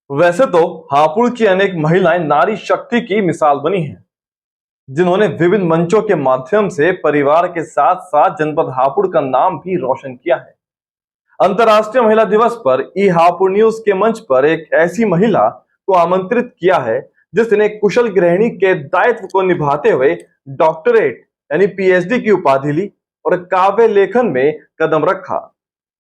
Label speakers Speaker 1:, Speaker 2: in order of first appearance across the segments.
Speaker 1: वैसे तो हापुड़ की अनेक महिलाएं नारी शक्ति की मिसाल बनी हैं, जिन्होंने विभिन्न मंचों के माध्यम से परिवार के साथ साथ जनपद हापुड़ का नाम भी रोशन किया है। अंतर्राष्ट्रीय महिला दिवस पर ई हापुड़ न्यूज के मंच पर एक ऐसी महिला को आमंत्रित किया है, जिसने कुशल गृहिणी के दायित्व को निभाते हुए डॉक्टरेट यानी पीएचडी की उपाधि ली और काव्य लेखन में कदम रखा।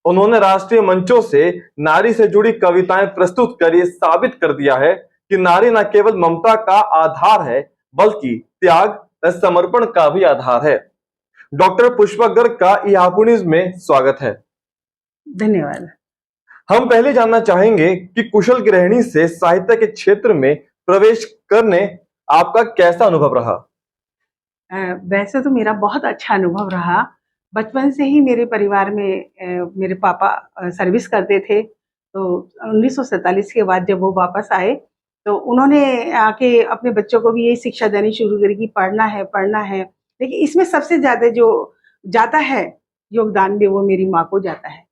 Speaker 1: उन्होंने राष्ट्रीय मंचों से नारी से जुड़ी कविताएं प्रस्तुत कर ये साबित कर दिया है कि नारी न केवल ममता का आधार है, बल्कि त्याग व समर्पण का भी आधार है। डॉक्टर पुष्पा गर्ग का इहापुनिज में स्वागत है।
Speaker 2: धन्यवाद।
Speaker 1: हम पहले जानना चाहेंगे कि कुशल गृहिणी से साहित्य के क्षेत्र में प्रवेश करने आपका कैसा अनुभव रहा?
Speaker 2: वैसे तो मेरा बहुत अच्छा अनुभव रहा। बचपन से ही मेरे परिवार में मेरे पापा सर्विस करते थे, तो 1947 के बाद जब वो वापस आए तो उन्होंने आके अपने बच्चों को भी यही शिक्षा देनी शुरू करी कि पढ़ना है, पढ़ना है। लेकिन इसमें सबसे ज़्यादा जो जाता है योगदान भी, वो मेरी माँ को जाता है।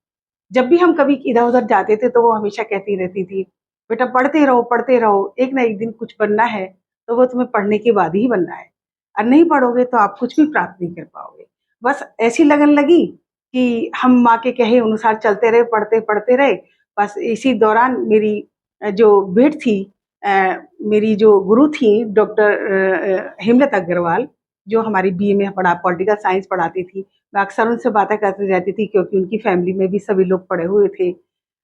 Speaker 2: जब भी हम कभी इधर-उधर जाते थे तो वो हमेशा कहती रहती थी, बेटा पढ़ते रहो, एक ना एक दिन कुछ बनना है तो वो तुम्हें पढ़ने के बाद ही बनना है, और नहीं पढ़ोगे तो आप कुछ भी प्राप्त नहीं कर पाओगे। बस ऐसी लगन लगी कि हम माँ के कहे अनुसार चलते रहे, पढ़ते रहे। बस इसी दौरान मेरी जो भेंट थी, मेरी जो गुरु थी डॉक्टर हेमलता अग्रवाल, जो हमारी बीए में पॉलिटिकल साइंस पढ़ाती थी। मैं अक्सर उनसे बातें करती रहती थी, क्योंकि उनकी फैमिली में भी सभी लोग पढ़े हुए थे।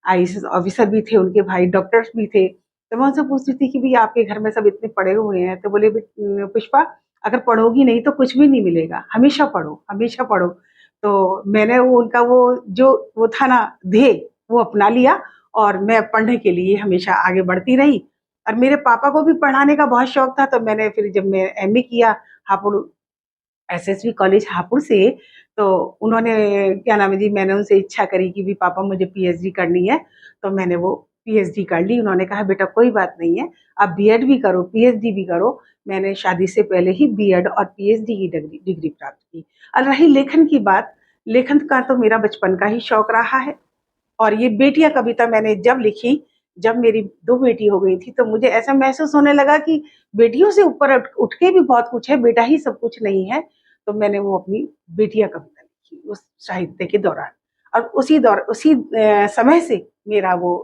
Speaker 2: आईएएस ऑफिसर भी थे, उनके भाई डॉक्टर्स भी थे। तो मैं उनसे पूछती थी कि भैया आपके घर में सब इतने पढ़े हुए हैं, तो बोले पुष्पा, अगर पढ़ोगी नहीं तो कुछ भी नहीं मिलेगा, हमेशा पढ़ो, हमेशा पढ़ो। तो मैंने वो उनका वो था ना ध्येय, वो अपना लिया और मैं पढ़ने के लिए हमेशा आगे बढ़ती रही। और मेरे पापा को भी पढ़ाने का बहुत शौक था, तो मैंने फिर जब मैं एमए किया हापुड़ एसएसवी कॉलेज हापुड़ से, तो उन्होंने क्या नाम है जी, मैंने उनसे इच्छा करी कि भी पापा मुझे पीएचडी करनी है, तो मैंने वो पीएचडी कर ली। उन्होंने कहा बेटा कोई बात नहीं है, आप बीएड भी करो, पीएचडी भी करो। मैंने शादी से पहले ही बीएड और पीएचडी की डिग्री प्राप्त की। और रही लेखन की बात, लेखन का तो मेरा बचपन का ही शौक रहा है। और ये बेटियां कविता मैंने जब लिखी, जब मेरी 2 बेटी हो गई थी, तो मुझे ऐसा महसूस होने लगा कि बेटियों से ऊपर उठ के भी बहुत कुछ है, बेटा ही सब कुछ नहीं है। तो मैंने वो अपनी बेटियां कविता लिखी उस साहित्य के दौरान। और उसी समय से मेरा वो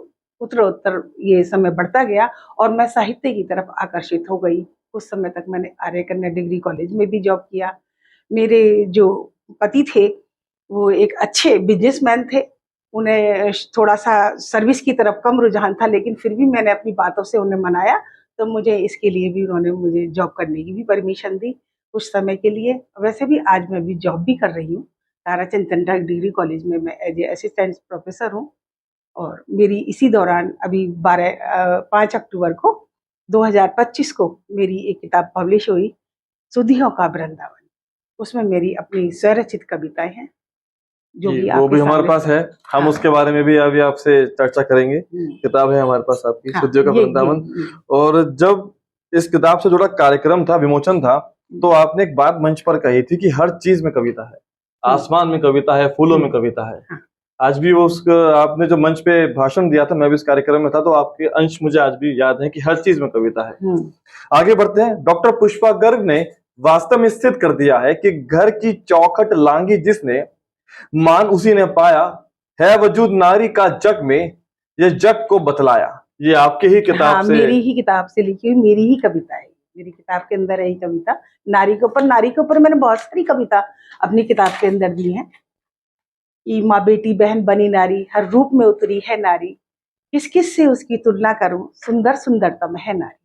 Speaker 2: उत्तरोत्तर ये समय बढ़ता गया और मैं साहित्य की तरफ आकर्षित हो गई। उस समय तक मैंने आर्य कन्या डिग्री कॉलेज में भी जॉब किया। मेरे जो पति थे वो एक अच्छे बिजनेसमैन थे। उन्हें थोड़ा-सा सर्विस की तरफ कम रुझान था, लेकिन फिर भी मैंने अपनी बातों से उन्हें मनाया, तो मुझे इसके लिए भी उन्होंने मुझे जॉब करने की भी परमिशन दी कुछ समय के लिए। वैसे भी आज मैं भी जॉब भी कर रही हूँ। ताराचंद टंडा डिग्री कॉलेज में मैं एज़ ए असिस्टेंट प्रोफेसर हूँ। और मेरी इसी दौरान अभी 5 अक्टूबर को 2025 को मेरी एक किताब पब्लिश हुई, सुधियों का वृंदावन। उसमें मेरी अपनी स्वरचित कविताएँ हैं, जो
Speaker 1: जी,
Speaker 2: भी
Speaker 1: वो
Speaker 2: आपके
Speaker 1: भी हमारे
Speaker 2: सामने।
Speaker 1: पास है। हम
Speaker 2: हाँ।
Speaker 1: उसके बारे में भी अभी आपसे चर्चा करेंगे। किताब है हमारे पास आपकी,
Speaker 2: हाँ,
Speaker 1: सदियों का वृंदावन। और जब इस किताब से जुड़ा कार्यक्रम था, विमोचन था, तो आपने एक बात मंच पर कही थी कि हर चीज में कविता है, आसमान में कविता है, फूलों में कविता है।
Speaker 2: हाँ।
Speaker 1: आज भी वो आपने जो मंच पे भाषण दिया था, मैं भी इस कार्यक्रम में था, तो आपके अंश मुझे आज भी याद है कि हर चीज में कविता है। आगे बढ़ते हैं। डॉक्टर पुष्पा गर्ग ने वास्तव में सिद्ध कर दिया है कि घर की चौखट लांगी जिसने, मान उसी ने पाया, है वजूद नारी का जग में, ये जग को बतलाया। ये आपके ही किताब
Speaker 2: हाँ,
Speaker 1: से?
Speaker 2: मेरी ही किताब से लिखी हुई मेरी ही कविता है। मेरी किताब के अंदर है ये कविता। नारी के ऊपर मैंने बहुत सारी कविता अपनी किताब के अंदर दी हैं। कि माँ बेटी बहन बनी नारी, हर रूप में उतरी है नारी, किस किस से उसकी तुलना करूं, सुंदर सुंदरतम है नारी।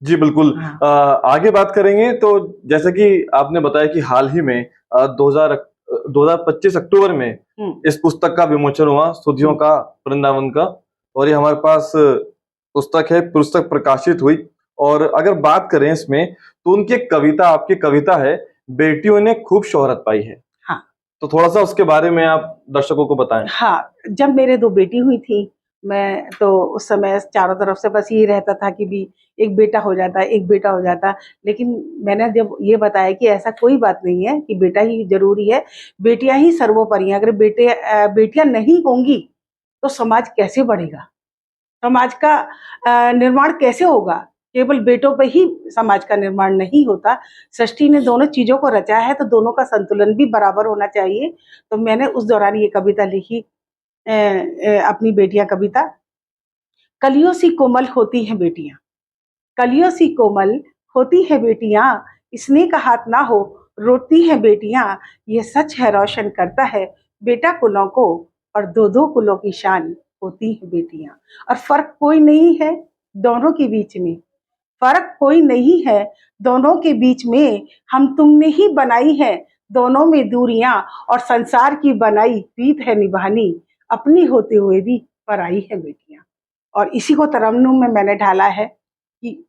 Speaker 1: जी बिल्कुल।
Speaker 2: हाँ।
Speaker 1: आगे बात करेंगे तो जैसे कि आपने बताया कि हाल ही में 2025 अक्टूबर में इस पुस्तक का विमोचन हुआ, सुधियों का वृंदावन का, और ये हमारे पास पुस्तक है, पुस्तक प्रकाशित हुई। और अगर बात करें इसमें, तो उनकी एक कविता, आपकी कविता है, बेटियों ने खूब शोहरत पाई है।
Speaker 2: हाँ।
Speaker 1: तो थोड़ा सा उसके बारे में आप दर्शकों को बताएं।
Speaker 2: हाँ, जब मेरे 2 बेटी हुई थी, मैं तो उस समय चारों तरफ से बस यही रहता था कि भी एक बेटा हो जाता, एक बेटा हो जाता। लेकिन मैंने जब ये बताया कि ऐसा कोई बात नहीं है कि बेटा ही ज़रूरी है, बेटियाँ ही सर्वोपरि हैं। अगर बेटियाँ नहीं होंगी, तो समाज कैसे बढ़ेगा? समाज का निर्माण कैसे होगा? केवल बेटों पे ही समाज का निर्माण नहीं होता। सृष्टि ने दोनों चीज़ों को रचा है, तो दोनों का संतुलन भी बराबर होना चाहिए। तो मैंने उस दौरान ये कविता लिखी, अपनी बेटियाँ कविता। कलियों सी कोमल होती हैं बेटियाँ, कलियों सी कोमल होती हैं बेटियाँ, स्नेह का हाथ ना हो रोती हैं बेटियाँ, ये सच है रोशन करता है बेटा कुलों को, और दो दो कुलों की शान होती हैं बेटियाँ। और फर्क कोई नहीं है दोनों के बीच में, फर्क कोई नहीं है दोनों के बीच में, हम तुमने ही बनाई है दोनों में दूरियां, और संसार की बनाई रीत है निभानी, अपनी होते हुए भी पराई है बेटियां। और इसी को तरन्नुम में मैंने ढाला है कि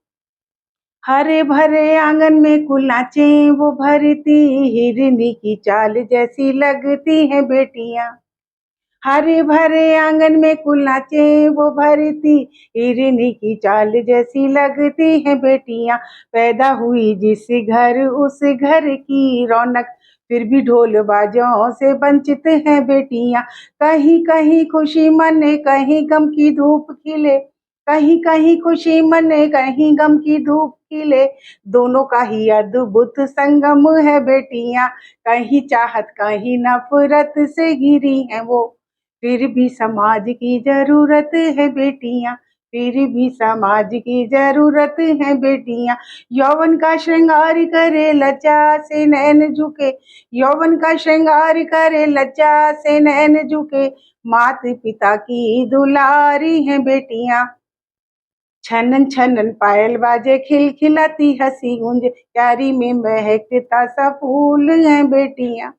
Speaker 2: हरे भरे आंगन में कुल नाचे वो भरती हिरनी की चाल जैसी लगती है बेटियां, हरे भरे आंगन में कुल नाचे वो भरती हिरनी की चाल जैसी लगती है बेटियां, पैदा हुई जिस घर उस घर की रौनक, फिर भी ढोल बाजों से वंचित हैं बेटियां, कहीं कहीं खुशी मने कहीं गम की धूप खिले, कहीं कहीं खुशी मने कहीं गम की धूप खिले, दोनों का ही अद्भुत संगम है बेटियां, कहीं चाहत कहीं नफरत से घिरी हैं वो, फिर भी समाज की जरूरत है बेटियां, फिर भी समाज की जरूरत है बेटियां, यौवन का श्रृंगार करे लज्जा से नैन झुके, यौवन का श्रृंगार करे लज्जा से नैन झुके, मात पिता की दुलारी है बेटियां, छनन छनन पायल बाजे खिलखिलाती हंसी गूंज, क्यारी में महकता सा फूल है बेटियां,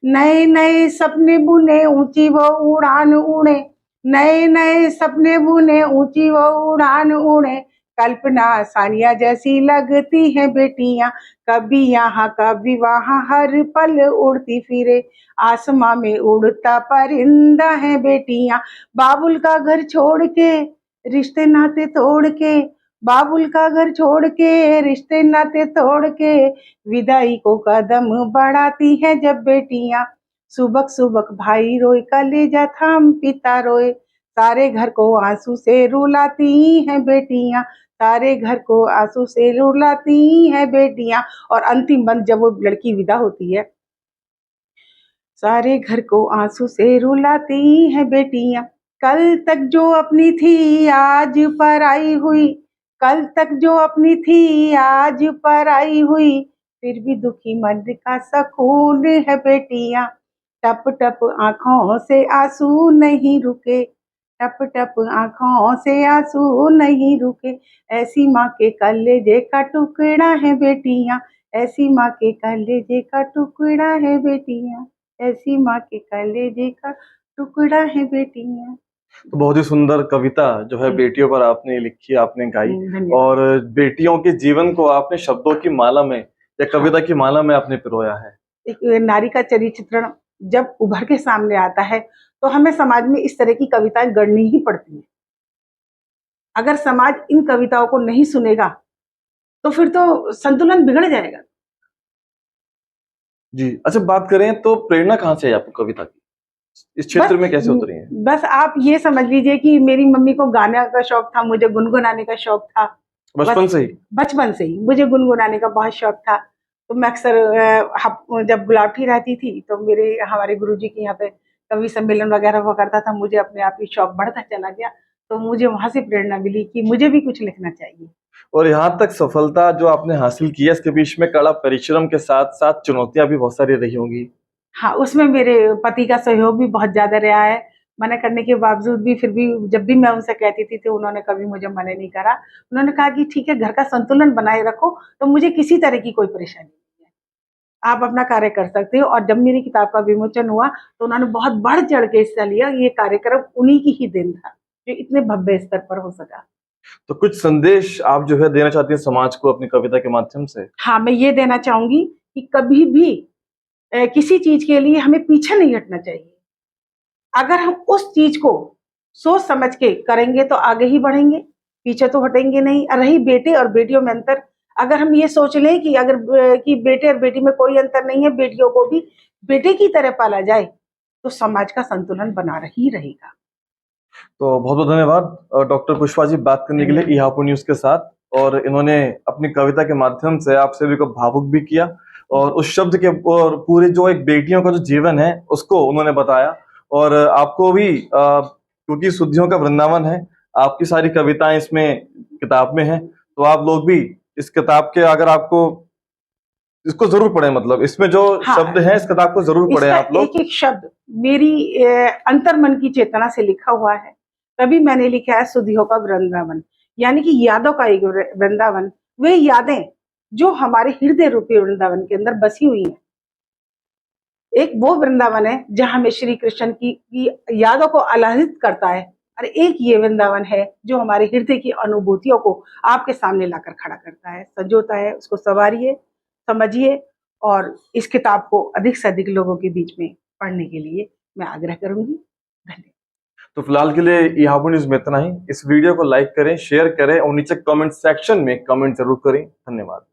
Speaker 2: नए नए सपने बुने ऊंची वो उड़ान उड़े, नए नए सपने बुने ऊंची वो उड़ान उड़े, कल्पना सानिया जैसी लगती है बेटियां, कभी यहाँ कभी वहाँ हर पल उड़ती फिरे, आसमां में उड़ता परिंदा है बेटियां, बाबुल का घर छोड़ के रिश्ते नाते तोड़ के, बाबुल का घर छोड़ के रिश्ते नाते तोड़ के, विदाई को कदम बढ़ाती है जब बेटियां, सुबह सुबह भाई रोए कलेजा थाम पिता रोए, सारे घर को आंसू से रुलाती हैं बेटियां, सारे घर को आंसू से रुलाती हैं बेटियां। और अंतिम बंद जब वो लड़की विदा होती है, सारे घर को आंसू से रुलाती हैं बेटियां, कल तक जो अपनी थी आज पराई हुई, कल तक जो अपनी थी आज पराई हुई, फिर भी दुखी मन का सुकून है बेटियां, टप टप आंखों से आंसू नहीं रुके, टप टप आंखों से आंसू नहीं रुके, ऐसी माँ के कलेजे का टुकड़ा है बेटियां, ऐसी माँ के कलेजे का टुकड़ा है बेटियां, ऐसी माँ के कलेजे का टुकड़ा है बेटियां।
Speaker 1: तो बहुत ही सुंदर कविता जो है बेटियों पर आपने लिखी, आपने गाई,
Speaker 2: धन्यवाद।
Speaker 1: और बेटियों के जीवन को आपने शब्दों की माला में या कविता की माला में आपने पिरोया है।
Speaker 2: एक नारी का चरित्र चित्रण जब उभर के सामने आता है, तो हमें समाज में इस तरह की कविताएं गढ़नी ही पड़ती हैं। अगर समाज इन कविताओं को नहीं सुनेगा, तो फिर तो संतुलन बिगड़ जाएगा।
Speaker 1: जी, अच्छा बात करें तो प्रेरणा कहाँ से आई आपको कविता की? इस क्षेत्र में कैसे उतरी है?
Speaker 2: बस आप ये समझ लीजिए कि मेरी मम्मी को गाने का शौक था, मुझे गुनगुनाने का शौक था।
Speaker 1: बचपन से ही?
Speaker 2: बचपन से ही मुझे गुनगुनाने का बहुत शौक था। तो मैं अक्सर जब गुलाटी रहती थी, तो हमारे गुरुजी के यहाँ पे कवि सम्मेलन वगैरह हुआ करता था, मुझे अपने आप ही शौक बढ़ता चला गया। तो मुझे वहां से प्रेरणा मिली कि मुझे भी कुछ लिखना चाहिए।
Speaker 1: और यहाँ तक सफलता जो आपने हासिल की है, इसके बीच में कड़ा परिश्रम के साथ साथ चुनौतियां भी बहुत सारी रही होंगी।
Speaker 2: हाँ, उसमें मेरे पति का सहयोग भी बहुत ज्यादा रहा है। मना करने के बावजूद भी फिर भी जब भी मैं उनसे कहती थी, तो उन्होंने कभी मुझे मना नहीं करा। उन्होंने कहा कि ठीक है, घर का संतुलन बनाए रखो, तो मुझे किसी तरह की कोई परेशानी नहीं है, आप अपना कार्य कर सकते हो। और जब मेरी किताब का विमोचन हुआ, तो उन्होंने बहुत बढ़ चढ़ के हिस्सा लिया। ये कार्यक्रम उन्हीं की ही देन था, जो इतने भव्य स्तर पर हो सका।
Speaker 1: तो कुछ संदेश आप जो है देना चाहती हैं समाज को अपनी कविता के माध्यम से?
Speaker 2: हाँ, मैं ये देना चाहूंगी कि कभी भी किसी चीज के लिए हमें पीछे नहीं हटना चाहिए। अगर हम उस चीज को सोच समझ के करेंगे, तो आगे ही बढ़ेंगे, पीछे तो हटेंगे नहीं। और रही बेटे और बेटियों में अंतर, अगर हम ये सोच लें कि कि बेटे और बेटी में कोई अंतर नहीं है, बेटियों को भी बेटे की तरह पाला जाए, तो समाज का संतुलन बना ही रहेगा।
Speaker 1: तो बहुत बहुत धन्यवाद डॉक्टर पुष्पा जी बात करने के लिए ईहापुर न्यूज के साथ। और इन्होंने अपनी कविता के माध्यम से आप सभी को भावुक भी किया और उस शब्द के और पूरे जो एक बेटियों का जो जीवन है उसको उन्होंने बताया। और आपको भी क्योंकि शुद्धियों का वृंदावन है, आपकी सारी कविताएं इसमें किताब में हैं, तो आप लोग भी इस किताब के अगर आपको इसको जरूर पढ़ें, मतलब इसमें जो
Speaker 2: हाँ,
Speaker 1: शब्द हैं इस किताब को जरूर पढ़ें
Speaker 2: इसका
Speaker 1: आप लोग।
Speaker 2: एक एक शब्द मेरी अंतर्मन की चेतना से लिखा हुआ है। तभी मैंने लिखा है सुधियों का वृंदावन, यानी कि यादों का एक वृंदावन। वे यादें जो हमारे हृदय रूपी वृंदावन के अंदर बसी हुई हैं। एक वो वृंदावन है जहां में श्री कृष्ण की यादों को आह्लादित करता है, और एक ये वृंदावन है जो हमारे हृदय की अनुभूतियों को आपके सामने लाकर खड़ा करता है, संजोता है। उसको सवारिए, समझिए, और इस किताब को अधिक से अधिक लोगों के बीच में पढ़ने के लिए मैं आग्रह करूंगी। धन्यवाद।
Speaker 1: तो फिलहाल के लिए ईहापुर न्यूज में इतना ही। इस वीडियो को लाइक करें, शेयर करें और नीचे कमेंट सेक्शन में कमेंट जरूर करें। धन्यवाद।